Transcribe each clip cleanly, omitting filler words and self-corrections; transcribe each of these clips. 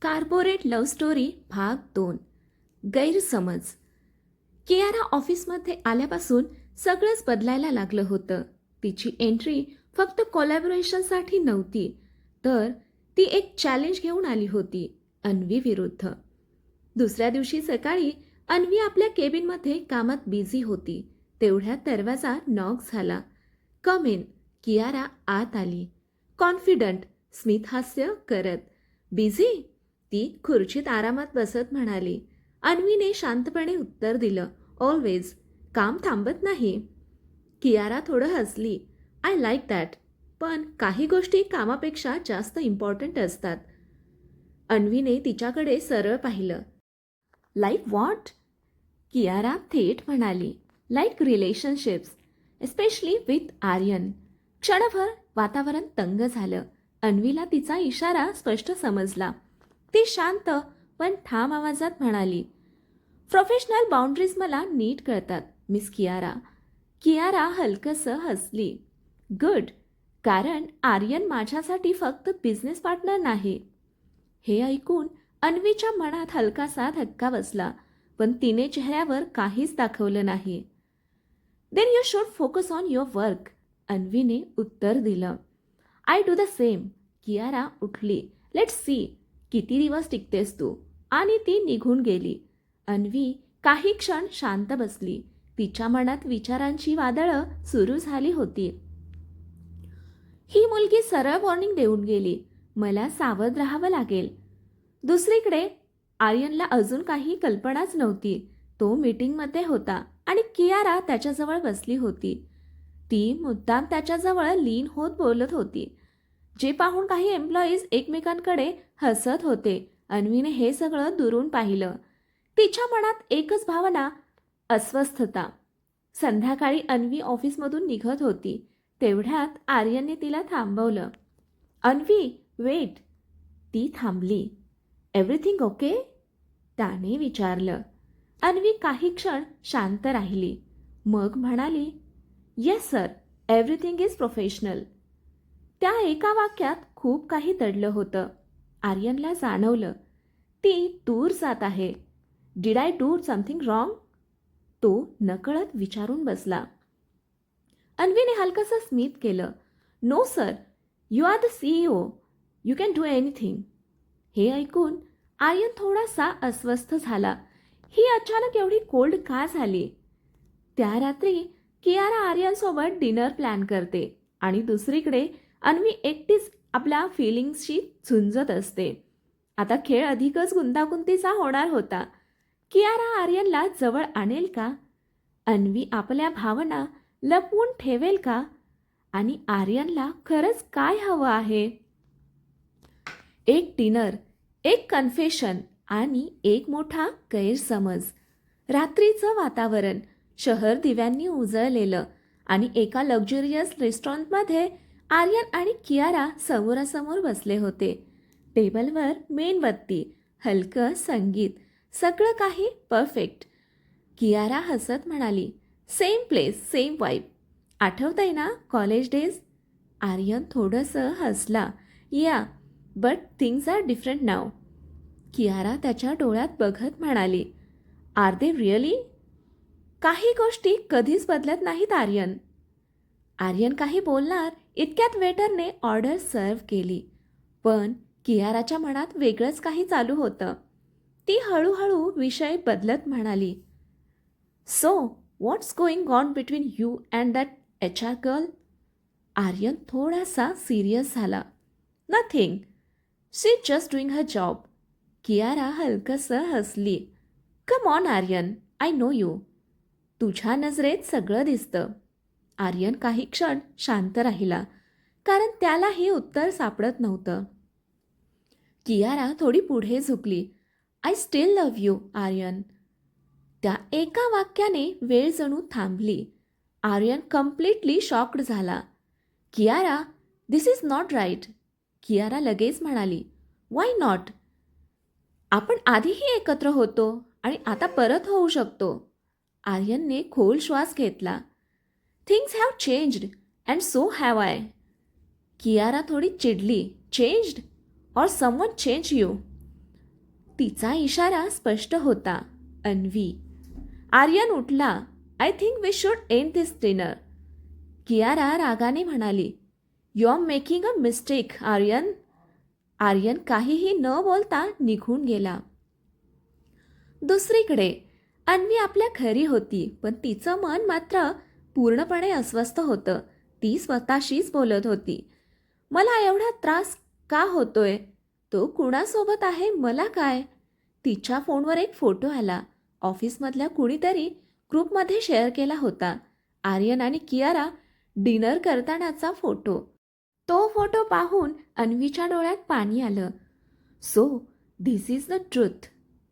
Corporate love story भाग 2. गैरसमज. कियारा ऑफिसमध्ये आल्यापासून सगळंच बदलायला लागलं होतं. तिची एंट्री फक्त कोलॅबोरेशनसाठी नव्हती, तर ती एक चॅलेंज घेऊन आली होती, अन्वी विरुद्ध. दुसऱ्या दिवशी सकाळी अन्वी आपल्या केबिनमध्ये कामात बिझी होती. तेवढ्यात दरवाजा नॉक झाला. कम इन. कियारा आत आली, कॉन्फिडंट, स्मितहास्य करत. बिझी? ती खुर्चीत आरामात बसत म्हणाली. अन्वीने शांतपणे उत्तर दिलं, ऑलवेज. काम थांबत नाही. कियारा थोडं हसली. I like that. पण काही गोष्टी कामापेक्षा जास्त इम्पॉर्टंट असतात. अन्वीने तिच्याकडे सरळ पाहिलं. Like what? कियारा थेट म्हणाली, like relationships, especially with Aryan. क्षणभर वातावरण तंग झालं. अन्वीला तिचा इशारा स्पष्ट समजला. ती शांत पण ठाम आवाजात म्हणाली, प्रोफेशनल बाउंड्रीज मला नीट कळतात, मिस कियारा. कियारा हलकसं हसली. गुड, कारण आर्यन माझ्यासाठी फक्त बिझनेस पार्टनर नाही. हे ऐकून अन्वीच्या मनात हलकासा धक्का बसला, पण तिने चेहऱ्यावर काहीच दाखवलं नाही. Then you should focus on your work, अन्वीने उत्तर दिलं. I do the same. Kiara उठली. लेट्स सी किती दिवस टिकतेस तू. आणि ती निघून गेली. अन्वी काही क्षण शांत बसली. तिच्या मनात विचारांची वादळं सुरू झाली होती. ही मुलगी सरळ वॉर्निंग देऊन गेली, मला सावध राहावं लागेल. दुसरीकडे आर्यनला अजून काही कल्पनाच नव्हती. तो मीटिंगमध्ये होता आणि कियारा त्याच्याजवळ बसली होती. ती मुद्दाम त्याच्याजवळ लीन होत बोलत होती, जे पाहून काही एम्प्लॉईज एकमेकांकडे हसत होते. अन्वीने हे सगळं दुरून पाहिलं. तिच्या मनात एकच भावना, अस्वस्थता. संध्याकाळी अन्वी ऑफिसमधून निघत होती. तेवढ्यात आर्यनने तिला थांबवलं. अन्वी, वेट. ती थांबली. Everything okay? त्याने विचारलं. अन्वी काही क्षण शांत राहिली. मग म्हणाली, yes sir, everything is professional. त्या एका वाक्यात खूप काही दडलं होतं. आर्यनला जाणवलं, ती दूर जात आहे. Did I do something wrong? तो नकळत विचारून बसला. अन्वीने हलकसं स्मित केलं. No sir, you are the CEO. You can do anything. हे ऐकून आर्यन थोडासा अस्वस्थ झाला. ही अचानक एवढी कोल्ड का झाली? त्या रात्री कियारा आर्यनसोबत डिनर प्लॅन करते आणि दुसरीकडे अन्वी एकटीच आपल्या फिलिंग्सशी झुंजत असते. आता खेळ अधिकच गुंतागुंतीचा होणार होता. कियारा आर्यनला जवळ आणेल का? अन्वी आपल्या भावना लपवून ठेवेल का? आणि आर्यनला खरंच काय हवं आहे? एक डिनर, एक कन्फेशन आणि एक मोठा गैरसमज. रात्रीचं वातावरण, शहर दिव्यांनी उजळलेलं आणि एका लक्झरियस रेस्टॉरंटमध्ये आर्यन आणि कियारा समोरासमोर बसले होते. टेबलवर मेणबत्ती, हलकं संगीत, सगळं काही परफेक्ट. कियारा हसत म्हणाली, सेम प्लेस, सेम वाईब. आठवतंय ना कॉलेज डेज? आर्यन थोडंसं हसला. या, बट थिंग्स आर डिफरंट नाव. कियारा त्याच्या डोळ्यात बघत म्हणाली, आर दे रिअली? काही गोष्टी कधीच बदलत नाहीत आर्यन. आर्यन काही बोलणार इतक्यात वेटरने ऑर्डर सर्व्ह केली. पण कियाराच्या मनात वेगळंच काही चालू होतं. ती हळूहळू विषय बदलत म्हणाली, so what's going on between you and that HR girl? Aryan थोडासा सिरियस झाला. Nothing. She just doing her job. Kiara हलकसं हसली. Come on Aryan, I know you. तुझ्या नजरेत सगळं दिसतं. आर्यन काही क्षण शांत राहिला, कारण त्यालाही उत्तर सापडत नव्हतं. कियारा थोडी पुढे झुकली. I still love you Aryan. त्या एका वाक्याने वेळ जणू थांबली. आर्यन कम्प्लिटली शॉक्ड झाला. कियारा, दिस इज नॉट राईट. कियारा लगेच म्हणाली, वाय नॉट? आपण आधीही एकत्र होतो आणि आता परत होऊ शकतो. आर्यनने खोल श्वास घेतला. Things have changed and so have I. Kiara थोडी चिडली. Changed? Or someone change you? तिचा इशारा स्पष्ट होता. अन्वी. आर्यन उठला. I think we should end this dinner. Kiara रागाने म्हणाली. You are making a mistake Aryan. Aryan काहीही न बोलता निघून गेला. दुसरीकडे अन्वी आपल्या घरी होती, पण तिचं मन मात्र पूर्णपणे अस्वस्थ होतं. ती स्वतःशीच बोलत होती. मला एवढा त्रास का होतोय? तो कुणासोबत आहे मला काय? तिच्या फोनवर एक फोटो आला. ऑफिसमधल्या कुणीतरी ग्रुपमध्ये शेअर केला होता. आर्यन आणि कियारा डिनर करतानाचा फोटो. तो फोटो पाहून अन्वीच्या डोळ्यात पाणी आलं. So this is the truth.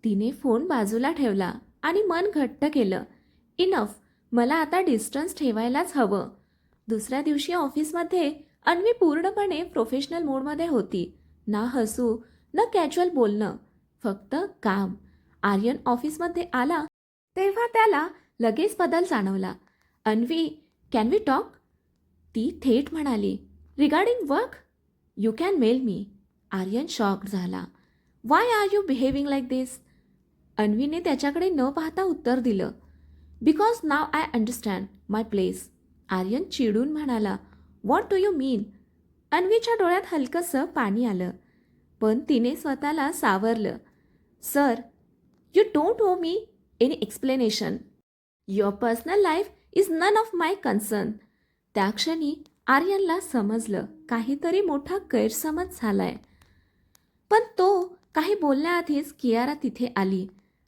तिने फोन बाजूला ठेवला आणि मन घट्ट केलं. इनफ. मला आता डिस्टन्स ठेवायलाच हवं. दुसऱ्या दिवशी ऑफिसमध्ये अन्वी पूर्णपणे प्रोफेशनल मोडमध्ये होती. ना हसू न कॅज्युअल बोलणं, फक्त काम. आर्यन ऑफिसमध्ये आला तेव्हा त्याला लगेच बदल जाणवला. Anvi, can we talk? ती थेट म्हणाली. Regarding work? You can mail me. Aryan shocked झाला. Why are you behaving like this? अन्वीने त्याच्याकडे न पाहता उत्तर दिलं. Because now I understand my place. Aryan चिडून म्हणाला. What do you mean? अन्वीच्या डोळ्यात हलकंसं पाणी आलं, पण तिने स्वतःला सावरलं. Sir, you don't owe me any explanation. Your personal life is none of my concern. त्या क्षणी आर्यनला समजलं काहीतरी मोठा गैरसमज झालाय. पण तो काही बोलण्याआधीच कियारा तिथे आली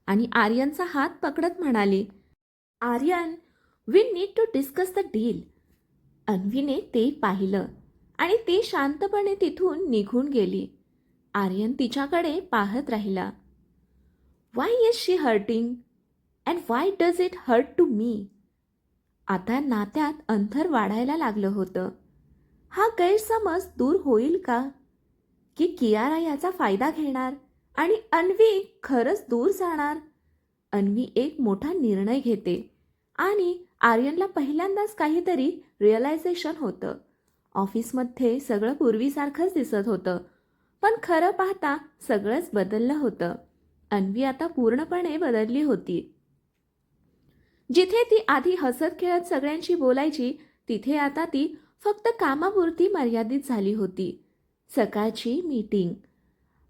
आणि आर्यनचा हात पकडत म्हणाली. Aryan, we need to discuss the deal. अन्वीने ते पाहिलं आणि ती शांतपणे तिथून निघून गेली. आर्यन तिच्याकडे पाहत राहिला. Why is she hurting and why does it hurt to me? आता नात्यात अंतर वाढायला लागलं होतं. हा गैरसमज दूर होईल का? की कियारा याचा फायदा घेणार आणि अन्वी खरंच दूर जाणार? अन्वी एक मोठा निर्णय घेते आणि आर्यनला पहिल्यांदाच काहीतरी रिअलायझेशन होतं. ऑफिसमध्ये सगळं पूर्वीसारखंच दिसत होतं, पण खरं पाहता सगळंच बदललं होतं. अन्वी आता पूर्णपणे बदलली होती. जिथे ती आधी हसत खेळत सगळ्यांशी बोलायची, तिथे आता ती फक्त कामापुरती मर्यादित झाली होती. सकाळची मीटिंग.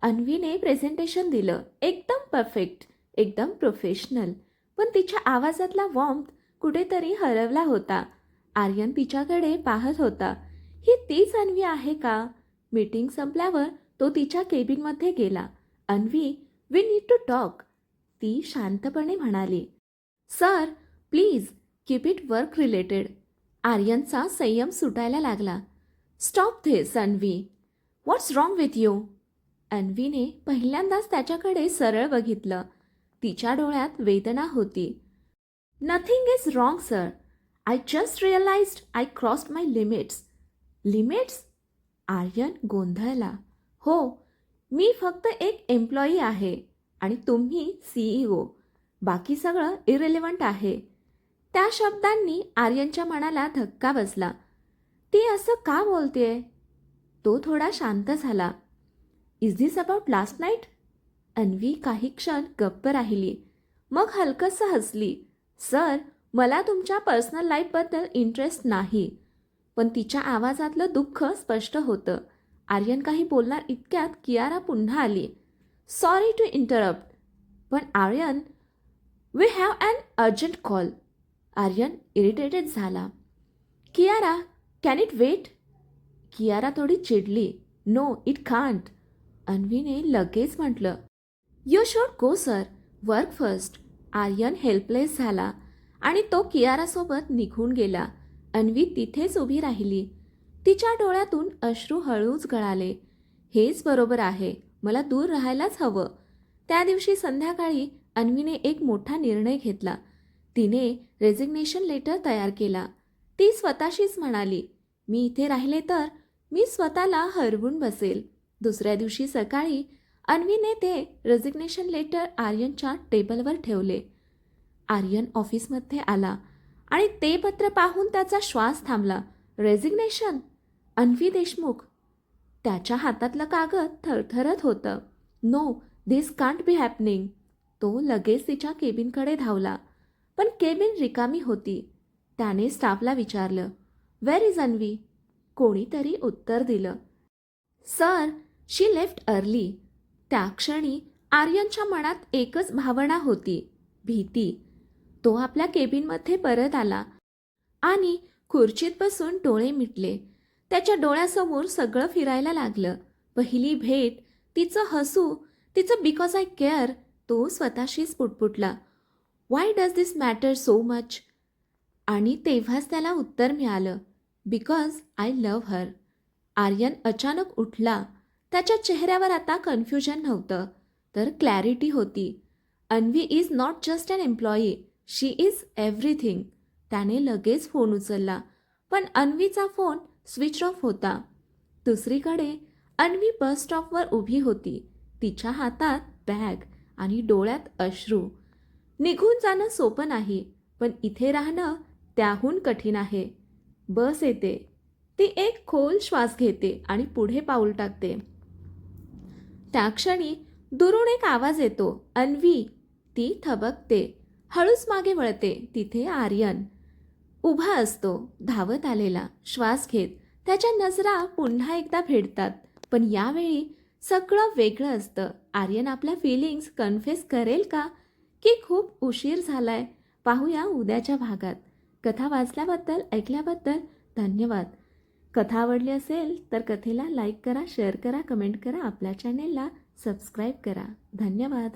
अन्वीने प्रेझेंटेशन दिलं. एकदम परफेक्ट, एकदम प्रोफेशनल, पण तिच्या आवाजातला वॉर्मथ कुठेतरी हरवला होता. आर्यन तिच्याकडे पाहत होता. ही तीच अन्वी आहे का? मीटिंग संपल्यावर तो तिच्या केबिनमध्ये गेला. Anvi, we need to talk. ती शांतपणे म्हणाली. Sir, please keep it work related. आर्यनचा संयम सुटायला लागला. Stop this Anvi. What's wrong with you? अन्वीने पहिल्यांदाच त्याच्याकडे सरळ बघितलं. तिच्या डोळ्यात वेदना होती. Nothing is wrong sir. I just realised I crossed my limits. Limits? Aryan गोंधळला. हो, मी फक्त एक एम्प्लॉई आहे आणि तुम्ही CEO. बाकी सगळं इरेलिव्हंट आहे. त्या शब्दांनी आर्यनच्या मनाला धक्का बसला. ती असं का बोलतेय? तो थोडा शांत झाला. Is this about last night? Anvi काही क्षण गप्प राहिली, मग हलकंसं हसली. सर, मला तुमच्या पर्सनल लाईफबद्दल इंटरेस्ट नाही. पण तिच्या आवाजातलं दुःख स्पष्ट होतं. आर्यन काही बोलणार इतक्यात कियारा पुन्हा आली. सॉरी टू इंटरप्ट, पण Aryan, we have an urgent call. Aryan irritated झाला. Kiara, can it wait? Kiara थोडी चिडली. No, it can't. अन्वीने लगेच म्हटलं. You should go sir, work first. Aryan helpless झाला आणि तो कियारासोबत निघून गेला. अन्वी तिथेच उभी राहिली. तिच्या डोळ्यातून अश्रू हळूच गळाले. हेच बरोबर आहे, मला दूर राहायलाच हवं. त्या दिवशी संध्याकाळी अन्वीने एक मोठा निर्णय घेतला. तिने रेझिग्नेशन लेटर तयार केला. ती स्वतःशीच म्हणाली, मी इथे राहिले तर मी स्वतःला हरवून बसेल. दुसऱ्या दिवशी सकाळी अन्वीने ते रेझिग्नेशन लेटर आर्यनच्या टेबलवर ठेवले. आर्यन ऑफिसमध्ये आला आणि ते पत्र पाहून त्याचा श्वास थांबला. रेझिग्नेशन? अन्वी देशमुख. त्याच्या हातातलं कागद थरथरत होतं. No, this can't be happening. तो लगेच तिच्या केबिनकडे धावला, पण केबिन रिकामी होती. त्याने स्टाफला विचारलं, वेअर इज अन्वी? कोणीतरी उत्तर दिलं, सर, शी लेफ्ट अर्ली. त्या क्षणी आर्यनच्या मनात एकच भावना होती, भीती. तो आपल्या केबिनमध्ये परत आला आणि खुर्चीत बसून डोळे मिटले. त्याच्या डोळ्यासमोर सगळं फिरायला लागलं. पहिली भेट, तिचं हसू, तिचं बिकॉज आय केअर. तो स्वतःशीच पुटपुटला, why does this matter so much? आणि तेव्हाच त्याला उत्तर मिळालं, because I love her. Aryan अचानक उठला. त्याच्या चेहऱ्यावर आता कन्फ्युजन नव्हतं, तर क्लॅरिटी होती. Anvi is not just an employee, she is everything. त्याने लगेच फोन उचलला, पण अन्वीचा फोन स्विच ऑफ होता. दुसरीकडे अन्वी बस स्टॉपवर उभी होती. तिच्या हातात बॅग आणि डोळ्यात अश्रू. निघून जाणं सोपं नाही, पण इथे राहणं त्याहून कठीण आहे. बस येते. ती एक खोल श्वास घेते आणि पुढे पाऊल टाकते. त्या क्षणी दुरून एक आवाज येतो, अन्वी. ती थबकते, हळूच मागे वळते. तिथे आर्यन उभा असतो, धावत आलेला, श्वास घेत. त्याच्या नजरा पुन्हा एकदा भेटतात, पण यावेळी सगळं वेगळं असतं. आर्यन आपल्या फिलिंग्स कन्फेस करेल का, की खूप उशीर झालाय? पाहूया उद्याच्या भागात. कथा वाचल्याबद्दल, ऐकल्याबद्दल धन्यवाद. कथा आवडली असेल तर कथेला लाईक करा, शेअर करा, कमेंट करा. आपल्या चॅनेलला सबस्क्राईब करा. धन्यवाद.